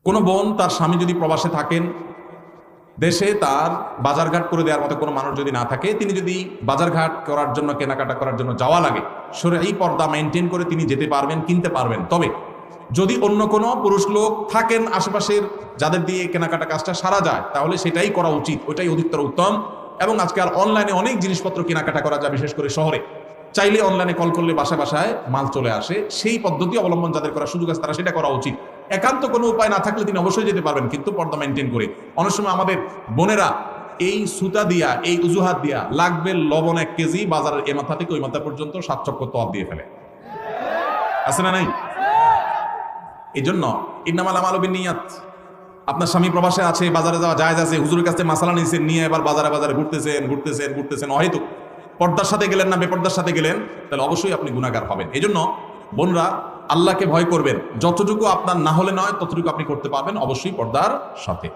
কোনো বোন তার স্বামী যদি প্রবাসে থাকেন, দেশে তার বাজারঘাট করে দেওয়ার মতো কোনো মানুষ যদি না থাকে, তিনি যদি বাজারঘাট করার জন্য, কেনাকাটা করার জন্য যাওয়া লাগে, শরঈ পর্দা মেনটেন করে তিনি যেতে পারবেন, কিনতে পারবেন। তবে যদি অন্য কোনো পুরুষ লোক থাকেন আশেপাশের, যাদের দিয়ে কেনাকাটা কাজটা সারা যায়, তাহলে সেটাই করা উচিত, ওইটাই অধিকতর উত্তম। এবং আজকাল অনলাইনে অনেক জিনিসপত্র কেনাকাটা করা যায়, বিশেষ করে শহরে। চাইলে অনলাইনে কল করলে বাসায় বাসায় মাল চলে আসে। সেই পদ্ধতি অবলম্বন যাদের করার সুযোগ আছে তারা সেটা করা উচিত। একান্ত কোনো উপায় না থাকলে তিনি অবশ্যই যেতে পারবেন, কিন্তু পর্দা মেনটেন করে। অনেক সময় আমাদের বোনেরা এই সুতা দিয়া, এই উজুহাত দিয়া লাগবে লবণ 1 কেজি, বাজারের এ মাথা থেকে ওই মাথা পর্যন্ত 7 চক্কর তওয়াব দিয়ে ফেলে। আছে না নাই? এই জন্য ইন্নামাল আমালু বিন্নিয়াত। আপনার স্বামী প্রবাসে আছে, বাজারে যাওয়া জায়েজ আছে, হুজুরের কাছে মাসালা নিয়েছেন, নিয়ে এবার বাজারে বাজারে ঘুরতেছেন অহেতুক পর্দার সাথে গেলেন না বেপর্দার সাথে গেলেন, তাহলে অবশ্যই আপনি গুনাহগার হবেন। এই জন্য বোনরা আল্লাহকে ভয় করবেন, যতটুকু আপনার না হলে নয় ততটুকু আপনি করতে পারবেন, অবশ্যই পর্দার সাথে।